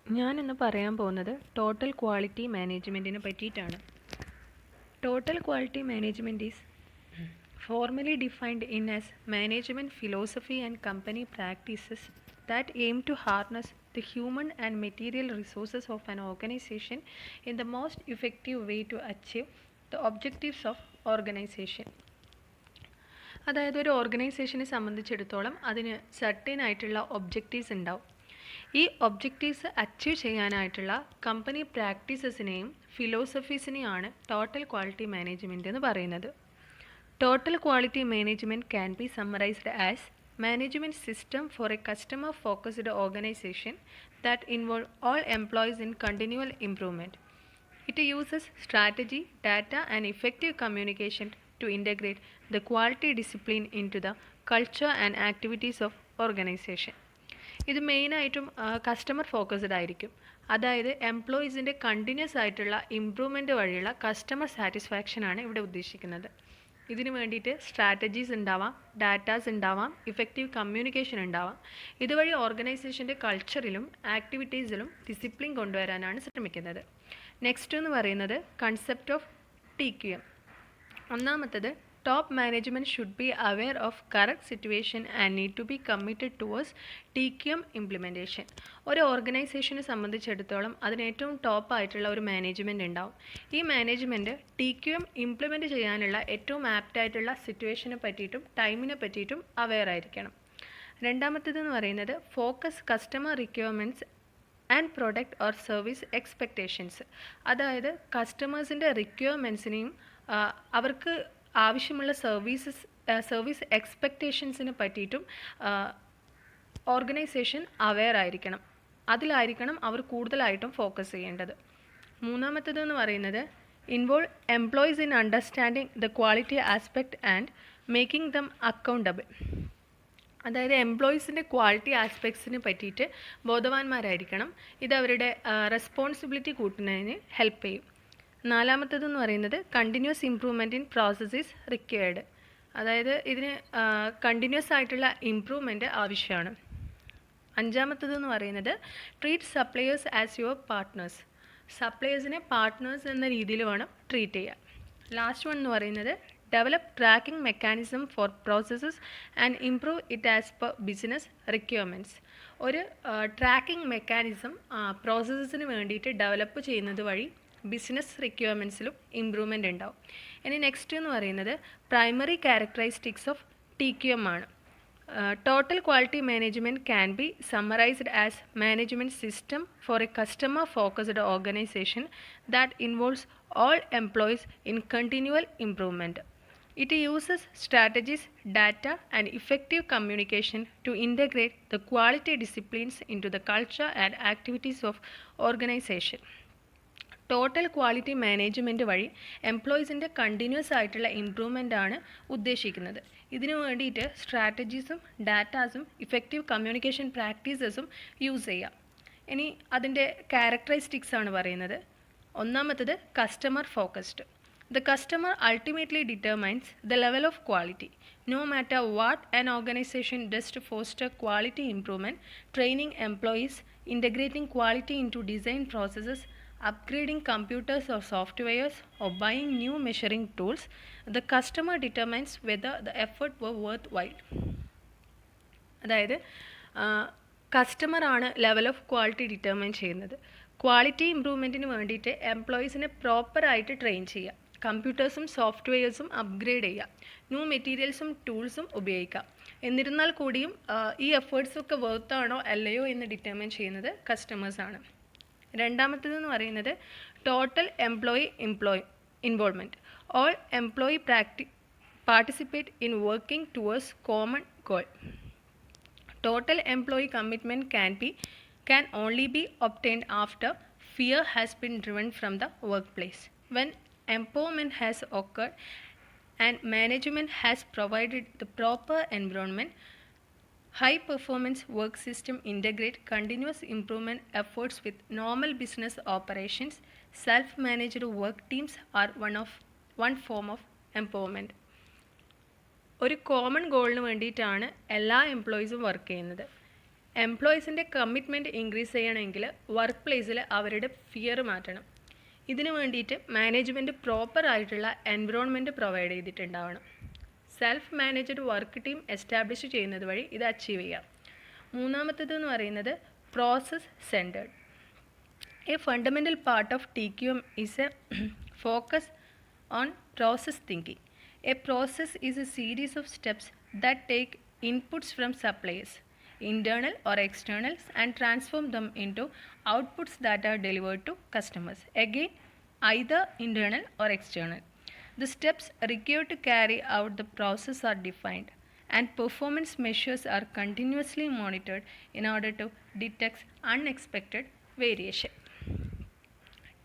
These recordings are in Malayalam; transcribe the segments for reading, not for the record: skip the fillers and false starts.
ഞാനിന്ന് പറയാൻ പോകുന്നത് ടോട്ടൽ ക്വാളിറ്റി മാനേജ്മെൻറ്റിനെ പറ്റിയിട്ടാണ്. Total quality management is formally defined in as management philosophy and company practices that aim to harness the human and material resources of an organization in the most effective way to achieve the objectives of organization. അതായത് ഒരു ഓർഗനൈസേഷനെ സംബന്ധിച്ചിടത്തോളം അതിന് സർട്ടൻ ആയിട്ടുള്ള ഒബ്ജക്റ്റീവ്സ് ഉണ്ടാവും. ഈ ഒബ്ജക്റ്റീവ്സ് അച്ചീവ് ചെയ്യാനായിട്ടുള്ള കമ്പനി പ്രാക്ടീസസിനെയും ഫിലോസഫീസിനെയാണ് ടോട്ടൽ ക്വാളിറ്റി മാനേജ്മെൻറ്റ് എന്ന് പറയുന്നത്. Total quality management can be summarized as management system for a customer-focused organization that involve all employees in continual improvement. It uses strategy, data, and effective communication to integrate the quality discipline into the culture and activities of organization. ഇത് മെയിനായിട്ടും കസ്റ്റമർ ഫോക്കസ്ഡ് ആയിരിക്കും. അതായത് എംപ്ലോയീസിൻ്റെ കണ്ടിന്യൂസ് ആയിട്ടുള്ള ഇംപ്രൂവ്മെൻറ്റ് വഴിയുള്ള കസ്റ്റമർ സാറ്റിസ്ഫാക്ഷനാണ് ഇവിടെ ഉദ്ദേശിക്കുന്നത്. ഇതിനു വേണ്ടിയിട്ട് സ്ട്രാറ്റജീസ് ഉണ്ടാവാം, ഡാറ്റാസ് ഉണ്ടാവാം, ഇഫക്റ്റീവ് കമ്മ്യൂണിക്കേഷൻ ഉണ്ടാവാം. ഇതുവഴി ഓർഗനൈസേഷൻ്റെ കൾച്ചറിലും ആക്ടിവിറ്റീസിലും ഡിസിപ്ലിൻ കൊണ്ടുവരാനാണ് ശ്രമിക്കുന്നത്. നെക്സ്റ്റ് എന്ന് പറയുന്നത് കൺസെപ്റ്റ് ഓഫ് TQM. ഒന്നാമത്തത് top management should be aware of correct situation and need to be committed towards TQM implementation. ഒരു ഓർഗനൈസേഷനെ സംബന്ധിച്ചിടത്തോളം അതിന് ഏറ്റവും ടോപ്പായിട്ടുള്ള ഒരു മാനേജ്മെൻറ്റ് ഉണ്ടാവും. ഈ മാനേജ്മെൻറ്റ് TQM ഇംപ്ലിമെൻറ്റ് ചെയ്യാനുള്ള ഏറ്റവും ആപ്റ്റായിട്ടുള്ള സിറ്റുവേഷനെ പറ്റിയിട്ടും ടൈമിനെ പറ്റിയിട്ടും അവെയർ ആയിരിക്കണം. രണ്ടാമത്തേതെന്ന് പറയുന്നത് focus customer requirements and product or service expectations. അതായത് കസ്റ്റമേഴ്സിൻ്റെ റിക്വയർമെൻറ്റ്സിനെയും അവർക്ക് ആവശ്യമുള്ള സർവീസ് എക്സ്പെക്റ്റേഷൻസിനെ പറ്റിയിട്ടും ഓർഗനൈസേഷൻ അവെയർ ആയിരിക്കണം. അതിലായിരിക്കണം അവർ കൂടുതലായിട്ടും ഫോക്കസ് ചെയ്യേണ്ടത്. മൂന്നാമത്തേതെന്ന് പറയുന്നത് involve employees in understanding the quality aspect and making them accountable. അതായത് എംപ്ലോയീസിൻ്റെ ക്വാളിറ്റി ആസ്പെക്ട്സിനെ പറ്റിയിട്ട് ബോധവാന്മാരായിരിക്കണം. ഇത് അവരുടെ റെസ്പോൺസിബിലിറ്റി കൂട്ടുന്നതിന് ഹെൽപ്പ് ചെയ്യും. നാലാമത്തേതെന്ന് പറയുന്നത് continuous improvement in process is required. അതായത് ഇതിന് കണ്ടിന്യൂസ് ആയിട്ടുള്ള ഇംപ്രൂവ്മെൻറ്റ് ആവശ്യമാണ്. അഞ്ചാമത്തേതെന്ന് പറയുന്നത് treat suppliers as your partners. സപ്ലയേഴ്സിനെ പാർട്ട്നേഴ്സ് എന്ന രീതിയിൽ വേണം ട്രീറ്റ് ചെയ്യാൻ. ലാസ്റ്റ് വൺ എന്ന് പറയുന്നത് develop tracking mechanism for processes and improve it as per business requirements. ഒരു ട്രാക്കിംഗ് മെക്കാനിസം പ്രോസസ്സസിന് വേണ്ടിയിട്ട് ഡെവലപ്പ് ചെയ്യുന്നത് വഴി ബിസിനസ് റിക്വയർമെൻറ്റ്സിലും ഇംപ്രൂവ്മെൻ്റ് ഉണ്ടാവും. ഇനി നെക്സ്റ്റ് എന്ന് പറയുന്നത് പ്രൈമറി ക്യാരക്ടറിസ്റ്റിക്സ് ഓഫ് TQM ആണ്. Total quality management can be summarised as management system for A customer focused organisation that involves all employees in continual improvement. It uses strategies, data, and effective communication to integrate the quality disciplines into the culture and activities of organization. Total quality management വഴി എംപ്ലോയീസിൻ്റെ കണ്ടിന്യൂസ് ആയിട്ടുള്ള ഇംപ്രൂവ്മെൻ്റ് ആണ് ഉദ്ദേശിക്കുന്നത്. ഇതിനു വേണ്ടിയിട്ട് സ്ട്രാറ്റജീസും ഡാറ്റാസും ഇഫക്റ്റീവ് കമ്മ്യൂണിക്കേഷൻ പ്രാക്ടീസസും യൂസ് ചെയ്യാം. ഇനി അതിൻ്റെ ക്യാരക്ടറിസ്റ്റിക്സ് ആണ് പറയുന്നത്. ഒന്നാമത്തത് customer focused. The customer ultimately determines the level of quality. No matter what an organization does to foster quality improvement, training employees, integrating quality into design processes, upgrading computers or softwares, or buying new measuring tools, the customer determines whether the effort were worthwhile. അതായത് കസ്റ്റമറാണ് ലെവൽ ഓഫ് ക്വാളിറ്റി ഡിറ്റർമൈൻ ചെയ്യുന്നത്. ക്വാളിറ്റി ഇംപ്രൂവ്മെൻറ്റിന് വേണ്ടിയിട്ട് എംപ്ലോയീസിനെ പ്രോപ്പറായിട്ട് ട്രെയിൻ ചെയ്യുക, കമ്പ്യൂട്ടേഴ്സും സോഫ്റ്റ്വെയർസും അപ്ഗ്രേഡ് ചെയ്യുക, ന്യൂ മെറ്റീരിയൽസും ടൂൾസും ഉപയോഗിക്കുക. എന്നിരുന്നാൽ കൂടിയും ഈ എഫേർട്സൊക്കെ വർത്താണോ അല്ലയോ എന്ന് ഡിറ്റർമൈൻ ചെയ്യുന്നത് കസ്റ്റമേഴ്സാണ്. രണ്ടാമത്തേതെന്ന് പറയുന്നത് total employee involvement. All employee participate in working towards common goal. Total employee commitment can only be obtained after fear has been driven from the workplace. When empowerment has occurred and management has provided the proper environment, high performance work system integrate continuous improvement efforts with normal business operations. Self-managed work teams are one form of empowerment. ഒരു കോമൺ ഗോളിന് വേണ്ടിയിട്ടാണ് എല്ലാ എംപ്ലോയീസും വർക്ക് ചെയ്യുന്നത്. എംപ്ലോയീസിൻ്റെ കമ്മിറ്റ്മെൻറ്റ് ഇൻക്രീസ് ചെയ്യണമെങ്കിൽ വർക്ക് പ്ലേസിൽ അവരുടെ ഫിയർ മാറ്റണം. ഇതിനു വേണ്ടിയിട്ട് മാനേജ്മെൻറ്റ് പ്രോപ്പർ ആയിട്ടുള്ള എൻവിറോൺമെൻറ്റ് പ്രൊവൈഡ് ചെയ്തിട്ടുണ്ടാവണം. Self managed work team establish ചെയ്യുന്നത് വഴി ഇത് അച്ചീവ് ചെയ്യാം. മൂന്നാമത്തേതെന്ന് പറയുന്നത് process centred. A fundamental part of TQM is a focus on process thinking. A process is a series of steps that take inputs from suppliers, internal or externals, and transform them into outputs that are delivered to customers. Again, either internal or external. The steps required to carry out the process are defined, and performance measures are continuously monitored in order to detect unexpected variation.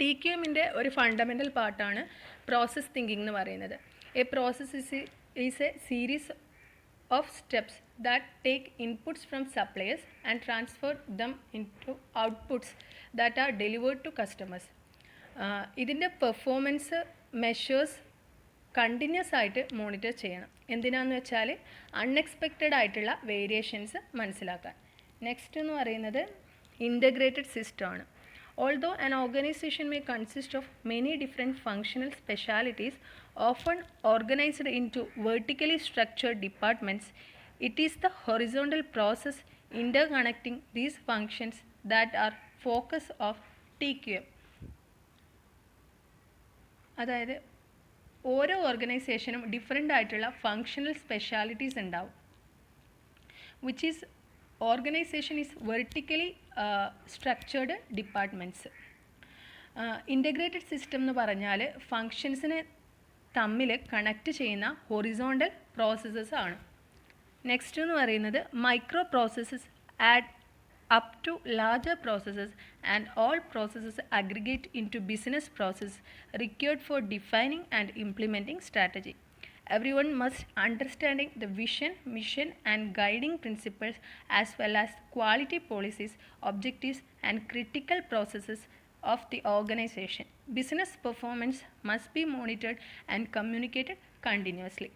TQMൻ്റെ ഒരു ഫണ്ടമെൻ്റൽ പാർട്ടാണ് പ്രോസസ് തിങ്കിങ് എന്ന് പറയുന്നത്. A process is a series of steps that take inputs from suppliers and transfer them into outputs that are delivered to customers. ഇതിൻ്റെ പെർഫോമൻസ് മെഷേഴ്സ് കണ്ടിന്യൂസ് ആയിട്ട് മോണിറ്റർ ചെയ്യണം. എന്തിനാന്ന് വെച്ചാൽ അൺഎക്സ്പെക്റ്റഡ് ആയിട്ടുള്ള വേരിയേഷൻസ് മനസ്സിലാക്കാൻ. നെക്സ്റ്റ് എന്ന് പറയുന്നത് ഇൻ്റഗ്രേറ്റഡ് സിസ്റ്റമാണ്. Although an organization may consist of many different functional specialities, often organized into vertically structured departments, it is the horizontal process interconnecting these functions that are focus of TQM. അതായത് ഓരോ ഓർഗനൈസേഷനും ഡിഫറെൻ്റ് ആയിട്ടുള്ള ഫങ്ഷണൽ സ്പെഷ്യാലിറ്റീസ് ഉണ്ടാവും. Which is organisation is vertically structured departments. Integrated system എന്ന് പറഞ്ഞാൽ ഫങ്ഷൻസിനെ തമ്മിൽ കണക്റ്റ് ചെയ്യുന്ന ഹൊറിസോണ്ടൽ പ്രോസസ്സസ് ആണ്. നെക്സ്റ്റ് എന്ന് പറയുന്നത് micro processes add up to larger processes, and all processes aggregate into business process required for defining and implementing strategy. Everyone must understanding the vision, mission and guiding principles as well as quality policies, objectives and critical processes of the organization. Business performance must be monitored and communicated continuously.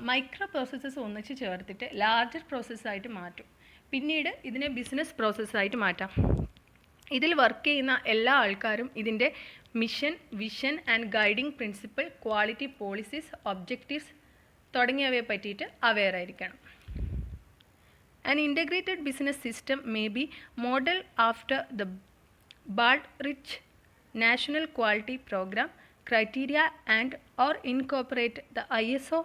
Micro processes ഒന്നിച്ച് ചേർത്തിട്ട് ലാർജർ പ്രോസസ്സായിട്ട് മാറ്റും. പിന്നീട് ഇതിനെ ബിസിനസ് പ്രോസസ്സായിട്ട് മാറ്റാം. ഇതിൽ വർക്ക് ചെയ്യുന്ന എല്ലാ ആൾക്കാരും ഇതിൻ്റെ mission, vision and guiding principle, quality policies, objectives തുടങ്ങിയവയെ പറ്റിയിട്ട് അവെയർ ആയിരിക്കണം. An integrated business system may be modeled after the Baldrige National Quality Program criteria and or incorporate the ISO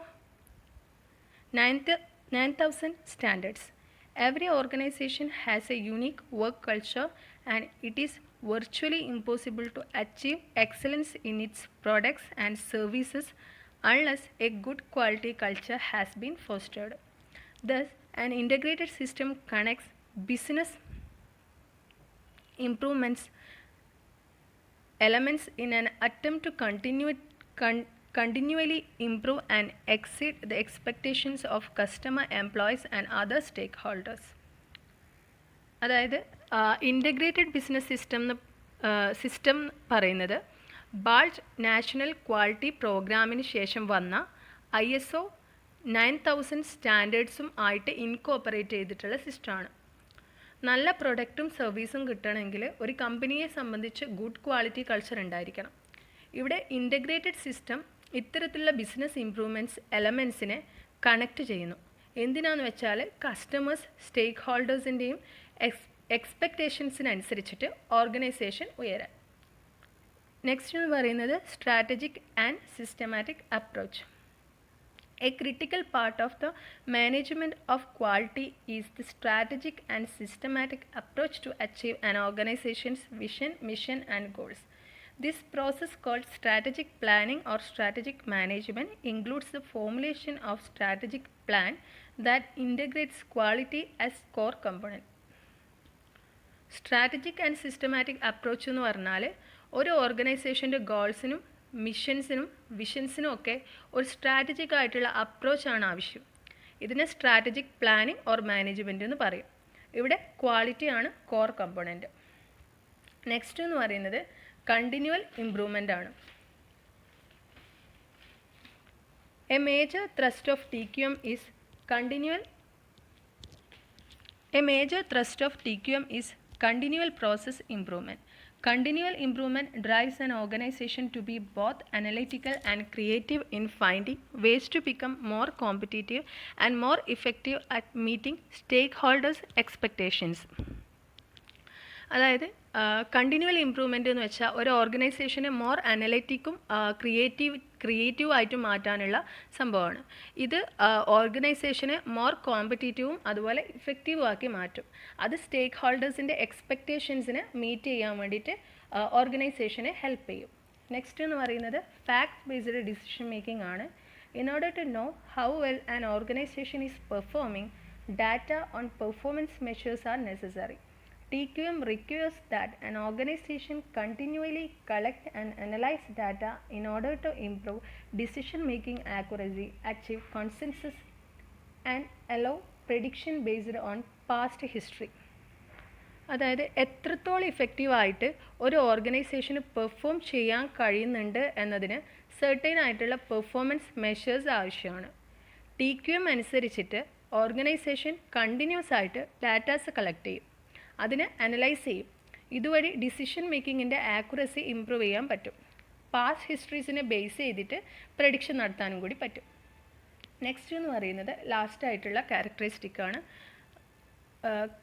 9000 standards. Every organization has a unique work culture and it is virtually impossible to achieve excellence in its products and services unless a good quality culture has been fostered. Thus, an integrated system connects business improvements elements in an attempt to continually improve and exceed the expectations of customer, employees and other stakeholders. അതായത് ഇൻ്റഗ്രേറ്റഡ് ബിസിനസ് സിസ്റ്റം പറയുന്നത് ബാൾഡ് നാഷണൽ ക്വാളിറ്റി പ്രോഗ്രാമിന് ശേഷം വന്ന ISO 9000 സ്റ്റാൻഡേർഡ്സും ആയിട്ട് ഇൻകോപ്പറേറ്റ് ചെയ്തിട്ടുള്ള സിസ്റ്റമാണ്. നല്ല പ്രൊഡക്റ്റും സർവീസും കിട്ടണമെങ്കിൽ ഒരു കമ്പനിയെ സംബന്ധിച്ച് ഗുഡ് ക്വാളിറ്റി കൾച്ചർ ഉണ്ടായിരിക്കണം. ഇവിടെ ഇൻ്റഗ്രേറ്റഡ് സിസ്റ്റം ഇത്തരത്തിലുള്ള ബിസിനസ് ഇംപ്രൂവ്മെൻറ്റ്സ് എലമെൻസിനെ കണക്റ്റ് ചെയ്യുന്നു. എന്തിനാന്ന് വെച്ചാൽ കസ്റ്റമേഴ്സ്, സ്റ്റേക്ക് ഹോൾഡേഴ്സിൻ്റെയും എക്സ്പെക്റ്റേഷൻസിനനുസരിച്ചിട്ട് ഓർഗനൈസേഷൻ ഉയരാൻ. നെക്സ്റ്റ് എന്ന് പറയുന്നത് strategic and systematic approach. A critical part of the management of quality is the strategic and systematic approach to achieve an organization's vision, mission and goals. This process called strategic planning or strategic management includes the formulation of strategic plan that integrates quality as core component. Strategic and systematic approach എന്ന് പറഞ്ഞാൽ ഒരു ഓർഗനൈസേഷൻ്റെ ഗോൾസിനും മിഷൻസിനും വിഷൻസിനും ഒക്കെ ഒരു സ്ട്രാറ്റജിക് ആയിട്ടുള്ള അപ്രോച്ചാണ് ആവശ്യം. ഇതിനെ സ്ട്രാറ്റജിക് പ്ലാനിങ് ഓർ മാനേജ്മെൻറ്റ് എന്ന് പറയും. ഇവിടെ ക്വാളിറ്റിയാണ് കോർ കമ്പോണൻറ്റ്. നെക്സ്റ്റ് എന്ന് പറയുന്നത് കണ്ടിന്യൂവൽ ഇംപ്രൂവ്മെൻ്റ് ആണ്. A major thrust of TQM is continual A major thrust of TQM is continual process improvement. Continual improvement drives an organization to be both analytical and creative in finding ways to become more competitive and more effective at meeting stakeholders' expectations. അതായത് കണ്ടിന്യൂവൽ ഇമ്പ്രൂവ്മെൻ്റ് എന്ന് വെച്ചാൽ ഒരു ഓർഗനൈസേഷനെ മോർ അനലറ്റിക്കും ക്രിയേറ്റീവ് ആയിട്ടും മാറ്റാനുള്ള സംഭവമാണ്. ഇത് ഓർഗനൈസേഷനെ മോർ കോമ്പറ്റീറ്റീവും അതുപോലെ ഇഫക്റ്റീവും ആക്കി മാറ്റും. അത് സ്റ്റേക്ക് ഹോൾഡേഴ്സിൻ്റെ എക്സ്പെക്റ്റേഷൻസിനെ മീറ്റ് ചെയ്യാൻ വേണ്ടിയിട്ട് ഓർഗനൈസേഷനെ ഹെൽപ്പ് ചെയ്യും. നെക്സ്റ്റ് എന്ന് പറയുന്നത് ഫാക്ട് ബേസ്ഡ് ഡിസിഷൻ മേക്കിംഗ് ആണ്. In order to know how well an organization is performing, data on performance measures are necessary. TQM requires that an organization continually collect and analyze data in order to improve decision-making accuracy, achieve consensus, and allow prediction based on past history. അതായത് എത്രത്തോളം ഇഫക്റ്റീവായിട്ട് ഒരു ഓർഗനൈസേഷന് പെർഫോം ചെയ്യാൻ കഴിയുന്നുണ്ട് എന്നതിന് സെർട്ടൈൻ ആയിട്ടുള്ള പെർഫോമൻസ് മെഷേഴ്സ് ആവശ്യമാണ്. TQM അനുസരിച്ചിട്ട് ഓർഗനൈസേഷൻ കണ്ടിന്യൂസ് ആയിട്ട് ഡാറ്റാസ് കളക്ട് ചെയ്യും, അതിനെ അനലൈസ് ചെയ്യും. ഇതുവഴി ഡിസിഷൻ മേക്കിങ്ങിൻ്റെ ആക്യുറസി ഇമ്പ്രൂവ് ചെയ്യാൻ പറ്റും. പാസ്റ്റ് ഹിസ്റ്ററീസിനെ ബേസ് ചെയ്തിട്ട് പ്രഡിക്ഷൻ നടത്താനും കൂടി പറ്റും. നെക്സ്റ്റ് എന്ന് പറയുന്നത് ലാസ്റ്റ് ആയിട്ടുള്ള ക്യാരക്ടറിസ്റ്റിക്കാണ്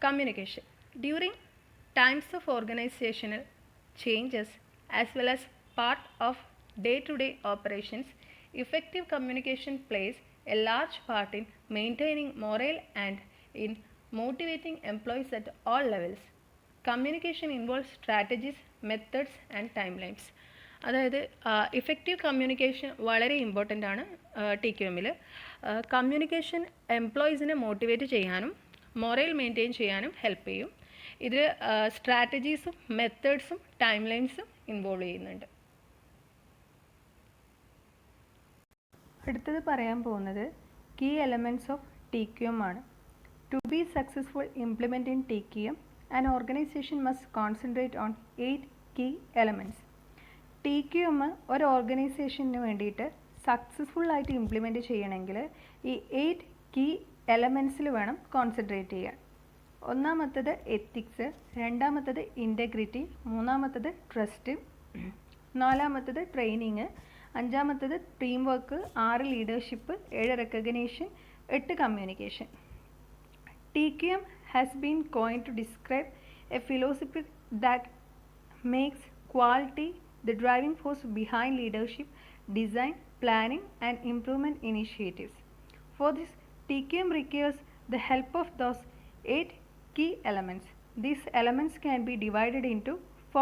communication. During times of organisational changes as well as part of day to day operations, effective communication plays a large part in maintaining morale and in motivating employees at all levels. Communication involves strategies, methods and timelines. അതായത് ഇഫക്റ്റീവ് കമ്മ്യൂണിക്കേഷൻ വളരെ ഇമ്പോർട്ടൻ്റ് ആണ് TQMൽ. കമ്മ്യൂണിക്കേഷൻ എംപ്ലോയീസിനെ മോട്ടിവേറ്റ് ചെയ്യാനും മൊറൽ മെയിൻറ്റെയിൻ ചെയ്യാനും ഹെൽപ്പ് ചെയ്യും. ഇതിൽ സ്ട്രാറ്റജീസും മെത്തേഡ്സും ടൈം ലൈൻസും ഇൻവോൾവ് ചെയ്യുന്നുണ്ട്. അടുത്തത് പറയാൻ പോകുന്നത് കീ എലമെൻറ്റ്സ് ഓഫ് TQM ആണ്. To be successful implementing TQM, an organization must concentrate on 8 key elements. TQM ഒരു ഓർഗനൈസേഷന് വേണ്ടിയിട്ട് സക്സസ്ഫുൾ ആയിട്ട് ഇംപ്ലിമെൻറ്റ് ചെയ്യണമെങ്കിൽ ഈ 8 കീ എലമെൻറ്റ്സിൽ വേണം കോൺസെൻട്രേറ്റ് ചെയ്യാൻ. ഒന്നാമത്തത് എത്തിക്സ്, രണ്ടാമത്തത് ഇൻറ്റഗ്രിറ്റി, മൂന്നാമത്തത് ട്രസ്റ്റ്, നാലാമത്തത് ട്രെയിനിങ്, അഞ്ചാമത്തത് team work, 6 leadership, 7 recognition, 8 communication. TQM has been coined to describe a philosophy that makes quality the driving force behind leadership, design, planning, and improvement initiatives. For this, TQM requires the help of those 8 key elements. These elements can be divided into